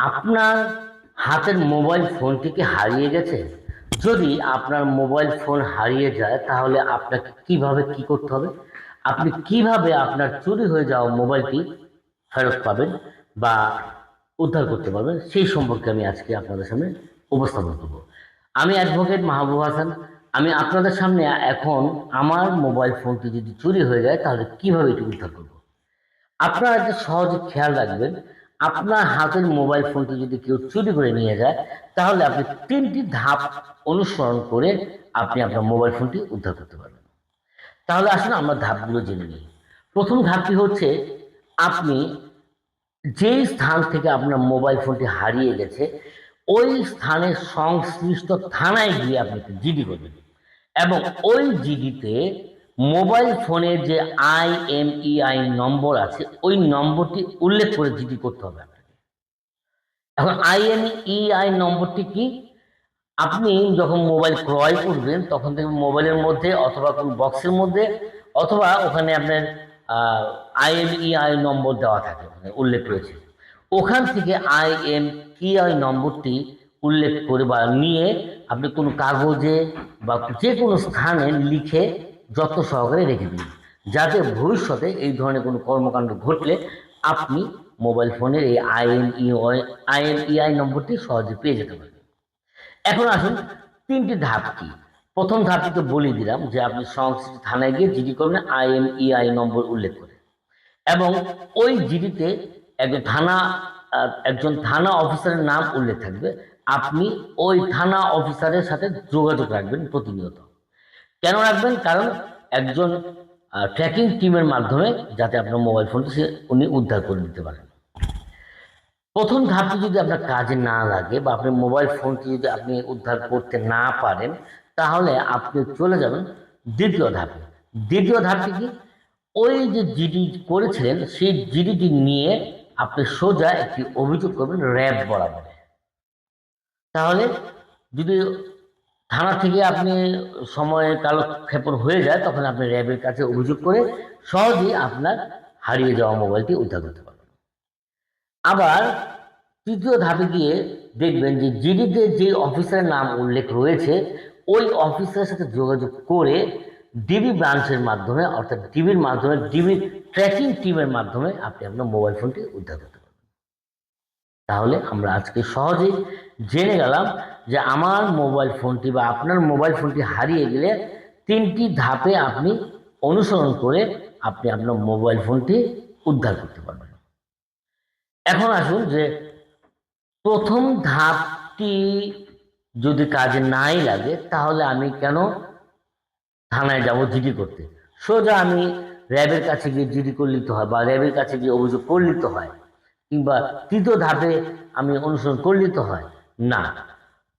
আপনার হাতের মোবাইল ফোনটি কি হারিয়ে গেছে? যদি আপনার মোবাইল ফোন হারিয়ে যায় তাহলে আপনাকে কিভাবে কি করতে হবে? আপনি কিভাবে আপনার চুরি হয়ে যাওয়া মোবাইলটি ফেরত পাবেন বা উদ্ধার করতে পারবেন সেই সম্পর্কে আমি আজকে আপনাদের সামনে উপস্থাপন করব। আমি অ্যাডভোকেট মাহবুব হাসান। আমি আপনাদের সামনে এখন আমার মোবাইল ফোনটি যদি চুরি হয়ে যায় তাহলে কিভাবে এটি উদ্ধার করব। আপনারা যে সহজে খেয়াল রাখবেন, আপনার হাতের মোবাইল ফোনটি যদি কেউ চুরি করে নিয়ে যায় তাহলে আপনি ৩টি ধাপ অনুসরণ করে আপনি আপনার মোবাইল ফোনটি উদ্ধার করতে পারবেন। তাহলে আসলে আমরা ধাপগুলো জেনে নিই। প্রথম ধাপটি হচ্ছে, আপনি যেই স্থান থেকে আপনার মোবাইল ফোনটি হারিয়ে গেছে ওই স্থানের সংশ্লিষ্ট থানায় গিয়ে আপনি একটা জিডি করবেন এবং ওই জিডিতে মোবাইল ফোনের যে IMEI নম্বর আছে ওই নম্বরটি উল্লেখ করে জিডি করতে হবে আপনাকে। এখন IMEI নম্বরটি কি? আপনি যখন মোবাইল ক্রয় করবেন তখন থেকে মোবাইলের মধ্যে অথবা কোন বক্সের মধ্যে অথবা ওখানে আপনার IMEI নম্বর দেওয়া থাকে, ওখানে উল্লেখ রয়েছে। ওখান থেকে IMEI নম্বরটি উল্লেখ করে বা নিয়ে আপনি কোনো কাগজে বা যে কোনো স্থানে লিখে যত্ন সহকারে রেখে দিন, যাতে ভবিষ্যতে এই ধরনের কোনো কর্মকাণ্ড ঘটলে আপনি মোবাইল ফোনের এই IMEI নম্বরটি সহজে পেয়ে যেতে পারেন। এখন আসুন ৩টি ধাপ কি। প্রথম ধাপটি তো বলে দিলাম যে আপনি সংশ্লিষ্ট থানায় গিয়ে জিডি করবেন IMEI নম্বর উল্লেখ করে, এবং ওই জিডিতে একজন থানা অফিসারের নাম উল্লেখ থাকবে। আপনি ওই থানা অফিসারের সাথে যোগাযোগ রাখবেন প্রতিনিয়ত। কেন রাখবেন? কারণ একজন ট্র্যাকিং টিমের মাধ্যমে যাতে আপনার মোবাইল ফোনটি উনি উদ্ধার করে দিতে পারেন। প্রথম ধাপটি যদি আপনার কাজে না লাগে বা আপনার মোবাইল ফোনটি যদি আপনি উদ্ধার করতে না পারেন তাহলে আপনি চলে যাবেন দ্বিতীয় ধাপে। দ্বিতীয় ধাপটি কি? ওই যে জিডি করেছিলেন সেই জিডিটি নিয়ে আপনি সোজা একটি অভিযোগ করবেন র্যাব বরাবর। তাহলে যদি থানা থেকে আপনি সময় কালক্ষেপণ হয়ে যায় তখন আপনি র্যাবের কাছে অভিযোগ করে সহজেই আপনার হারিয়ে যাওয়া মোবাইলটি উদ্ধার করতে পারবেন। আবার তৃতীয় ধাপে গিয়ে দেখবেন যে জিডিতে যে অফিসারের নাম উল্লেখ রয়েছে ওই অফিসারের সাথে যোগাযোগ করে ডিবি ব্রাঞ্চের মাধ্যমে অর্থাৎ ডিবির মাধ্যমে ডিবির ট্র্যাকিং টিমের মাধ্যমে আপনি আপনার মোবাইল ফোনটি উদ্ধার করতে পারবেন। তাহলে আমরা আজকে সহজেই জেনে গেলাম যে আমার মোবাইল ফোনটি বা আপনার মোবাইল ফোনটি হারিয়ে গেলে ৩টি ধাপে আপনি অনুসরণ করে আপনি আপনার মোবাইল ফোনটি উদ্ধার করতে পারবেন। এখন আসুন যে প্রথম ধাপটি যদি কাজে নাই লাগে তাহলে আমি কেন থানায় যাব জিডি করতে? সোজা আমি র্যাবের কাছে গিয়ে জিডি করলেই তো হয় বা র্যাবের কাছে গিয়ে অভিযোগ করলেই তো হয়, কিংবা তৃতীয় ধাপে আমি অনুসরণ করলেই তো হয়। না,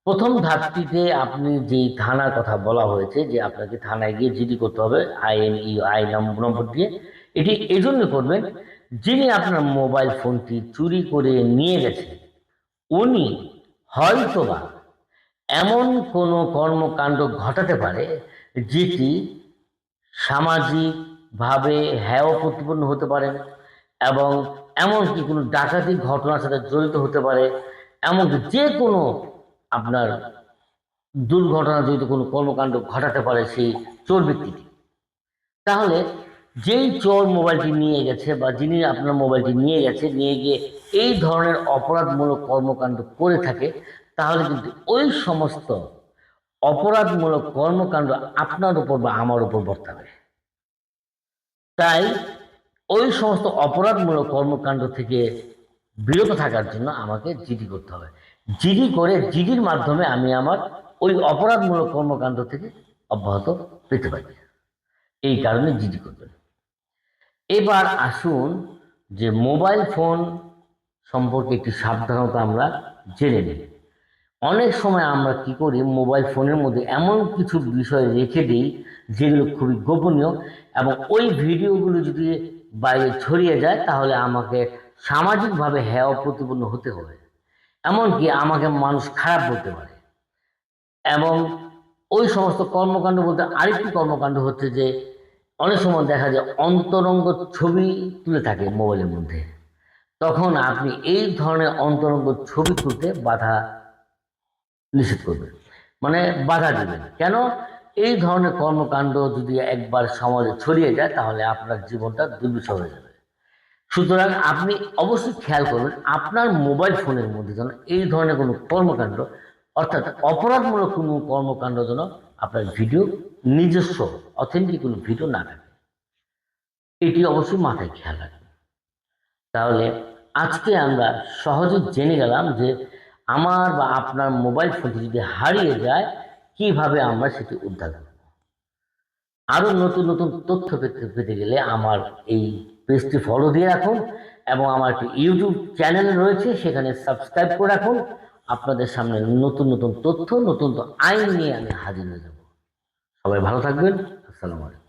প্রথম ধাপটিতে আপনি যেই থানার কথা বলা হয়েছে যে আপনাকে থানায় গিয়ে জিডি করতে হবে IMEI নম্বর দিয়ে, এটি এজন্য করবেন যিনি আপনার মোবাইল ফোনটি চুরি করে নিয়ে গেছে উনি হয়তোবা এমন কোনো কর্মকাণ্ড ঘটাতে পারে যেটি সামাজিকভাবে হেয় প্রতিপন্ন হতে পারে, এবং এমনকি কোনো ডাকাতির ঘটনার সাথে জড়িত হতে পারে, এমনকি যে কোনো আপনার দুর্ঘটনা জড়িত কোনো কর্মকাণ্ড ঘটাতে পারে সেই চোর ব্যক্তিটি। তাহলে যেই চোর মোবাইলটি নিয়ে গেছে বা যিনি আপনার মোবাইলটি নিয়ে গেছে নিয়ে গিয়ে এই ধরনের অপরাধমূলক কর্মকাণ্ড করে থাকে তাহলে কিন্তু ওই সমস্ত অপরাধমূলক কর্মকাণ্ড আপনার উপর বা আমার উপর বর্তাবে। তাই ওই সমস্ত অপরাধমূলক কর্মকাণ্ড থেকে বিরত থাকার জন্য আমাকে জিডি করতে হবে। জিডি করে জিডির মাধ্যমে আমি আমার ওই অপরাধমূলক কর্মকাণ্ড থেকে অব্যাহত পেতে পারি। এই কারণে জিডি করবেন। এবার আসুন যে মোবাইল ফোন সম্পর্কে একটি সাবধানতা আমরা জেনে নিই। অনেক সময় আমরা কি করি, মোবাইল ফোনের মধ্যে এমন কিছু বিষয় রেখে দিই যেগুলো খুবই গোপনীয়, এবং ওই ভিডিওগুলো যদি বাইরে ছড়িয়ে যায় তাহলে আমাকে সামাজিকভাবে হেয় প্রতিপন্ন হতে হবে, এমনকি আমাকে মানুষ খারাপ বলতে পারে। এবং ওই সমস্ত কর্মকাণ্ড বলতে আরেকটি কর্মকাণ্ড হচ্ছে যে অনেক সময় দেখা যায় অন্তরঙ্গ ছবি তুলে থাকে মোবাইলের মধ্যে। তখন আপনি এই ধরনের অন্তরঙ্গ ছবি তুলতে নিষেধ করবেন, মানে বাধা দিবেন। কেন? এই ধরনের কর্মকাণ্ড যদি একবার সমাজে ছড়িয়ে যায় তাহলে আপনার জীবনটা দুর্বিষহ হয়ে যাবে। সুতরাং আপনি অবশ্যই খেয়াল করবেন আপনার মোবাইল ফোনের মধ্যে যেন এই ধরনের কোনো কর্মকাণ্ড, অর্থাৎ অপরাধমূলক কোনো কর্মকাণ্ড যেন আপনার ভিডিও, নিজস্ব অথেন্টিক কোনো ভিডিও না থাকে। এটি অবশ্যই মাথায় খেয়াল রাখবেন। তাহলে আজকে আমরা সহজে জেনে গেলাম যে আমার বা আপনার মোবাইল ফোনটি যদি হারিয়ে যায় কিভাবে আমরা সেটি উদ্ধার করব। আরো নতুন নতুন তথ্য পেতে গেলে আমার এই পেজটি ফলো দিয়ে রাখুন এবং আমার একটি ইউটিউব চ্যানেল রয়েছে, সেখানে সাবস্ক্রাইব করে রাখুন। আপনাদের সামনে নতুন নতুন তথ্য, নতুন আইন নিয়ে আমি হাজির হয়ে যাব। সবাই ভালো থাকবেন। আসসালামু আলাইকুম।